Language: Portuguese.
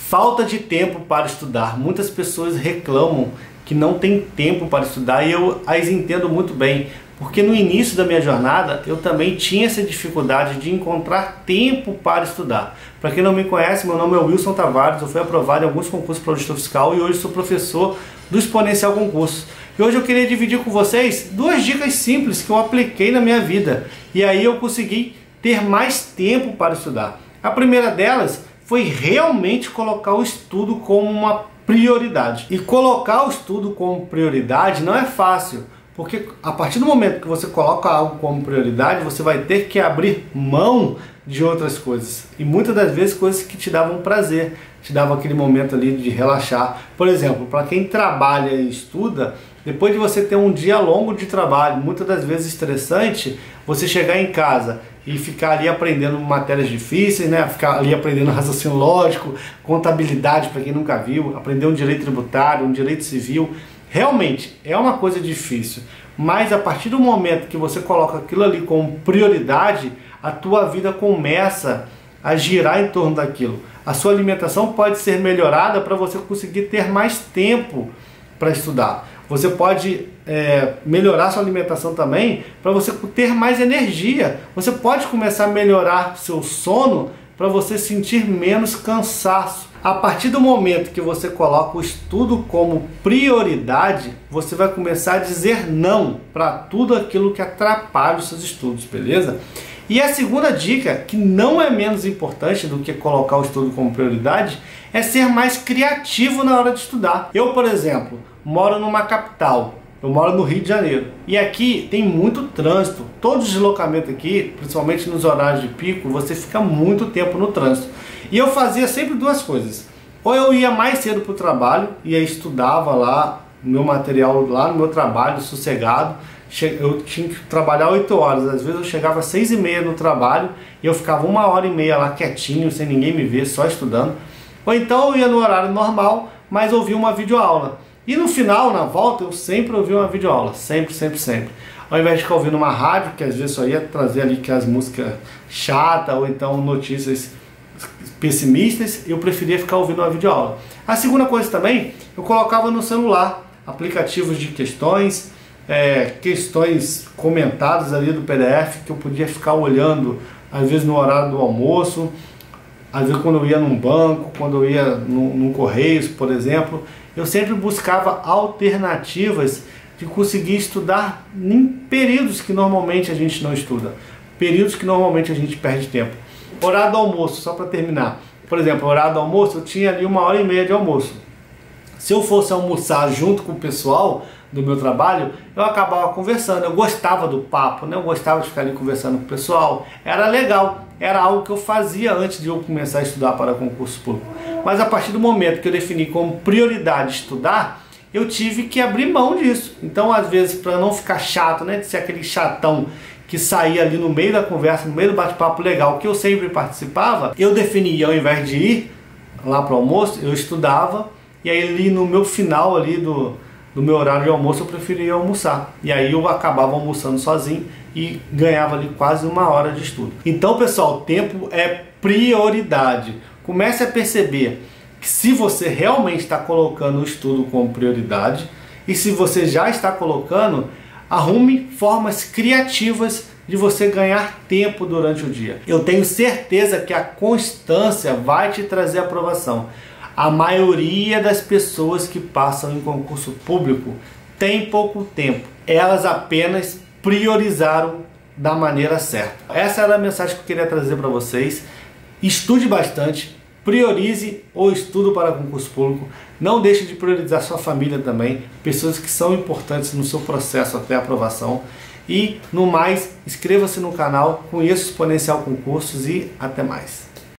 Falta de tempo para estudar. Muitas pessoas reclamam que não tem tempo para estudar e eu as entendo muito bem, porque no início da minha jornada eu também tinha essa dificuldade de encontrar tempo para estudar. Para quem não me conhece, meu nome é Wilson Tavares, eu fui aprovado em alguns concursos para auditor fiscal e hoje sou professor do Exponencial Concurso. E hoje eu queria dividir com vocês duas dicas simples que eu apliquei na minha vida e aí eu consegui ter mais tempo para estudar. A primeira delas foi realmente colocar o estudo como uma prioridade. E colocar o estudo como prioridade não é fácil, porque a partir do momento que você coloca algo como prioridade, você vai ter que abrir mão de outras coisas. E muitas das vezes coisas que te davam prazer, te davam aquele momento ali de relaxar. Por exemplo, para quem trabalha e estuda, depois de você ter um dia longo de trabalho, muitas das vezes estressante, você chegar em casa e ficar ali aprendendo matérias difíceis, né? Ficar ali aprendendo raciocínio lógico, contabilidade para quem nunca viu, aprender um direito tributário, um direito civil. Realmente é uma coisa difícil, mas a partir do momento que você coloca aquilo ali como prioridade, a tua vida começa a girar em torno daquilo. A sua alimentação pode ser melhorada para você conseguir ter mais tempo para estudar. Você pode melhorar sua alimentação também para você ter mais energia. Você pode começar a melhorar seu sono para você sentir menos cansaço. A partir do momento que você coloca o estudo como prioridade, você vai começar a dizer não para tudo aquilo que atrapalha os seus estudos, beleza? E a segunda dica, que não é menos importante do que colocar o estudo como prioridade, é ser mais criativo na hora de estudar. Eu, por exemplo, moro numa capital, eu moro no Rio de Janeiro, e aqui tem muito trânsito. Todo deslocamento aqui, principalmente nos horários de pico, você fica muito tempo no trânsito. E eu fazia sempre duas coisas. Ou eu ia mais cedo para o trabalho, e aí estudava lá o meu material, lá no meu trabalho, sossegado. Eu tinha que trabalhar 8 horas, às vezes eu chegava às 6h30 no trabalho, e eu ficava 1h30 lá quietinho, sem ninguém me ver, só estudando. Ou então eu ia no horário normal, mas ouvia uma videoaula. E no final, na volta, eu sempre ouvia uma videoaula, sempre. Ao invés de ficar ouvindo uma rádio, que às vezes só ia trazer ali que as músicas chatas, ou então notícias pessimistas, eu preferia ficar ouvindo uma videoaula. A segunda coisa também, eu colocava no celular aplicativos de questões, questões comentadas ali do PDF, que eu podia ficar olhando, às vezes no horário do almoço, às vezes quando eu ia num banco, quando eu ia num Correios, por exemplo. Eu sempre buscava alternativas de conseguir estudar em períodos que normalmente a gente não estuda, períodos que normalmente a gente perde tempo. Horário do almoço, só para terminar. Por exemplo, horário do almoço, eu tinha ali 1h30 de almoço. Se eu fosse almoçar junto com o pessoal do meu trabalho, eu acabava conversando. Eu gostava do papo, né? Eu gostava de ficar ali conversando com o pessoal. Era legal, era algo que eu fazia antes de eu começar a estudar para concurso público. Mas a partir do momento que eu defini como prioridade estudar, eu tive que abrir mão disso. Então, às vezes, para não ficar chato, né, de ser aquele chatão que saía ali no meio da conversa, no meio do bate-papo legal, que eu sempre participava, eu definia, ao invés de ir lá para o almoço, eu estudava, e aí ali no meu final ali do meu horário de almoço eu preferia almoçar. E aí eu acabava almoçando sozinho e ganhava ali quase 1 hora de estudo. Então, pessoal, tempo é prioridade. Comece a perceber que se você realmente está colocando o estudo como prioridade, e se você já está colocando, arrume formas criativas de você ganhar tempo durante o dia. Eu tenho certeza que a constância vai te trazer aprovação. A maioria das pessoas que passam em concurso público tem pouco tempo. Elas apenas priorizaram da maneira certa. Essa era a mensagem que eu queria trazer para vocês. Estude bastante, priorize o estudo para concurso público. Não deixe de priorizar sua família também, pessoas que são importantes no seu processo até a aprovação. E, no mais, inscreva-se no canal, conheça o Exponencial Concursos e até mais.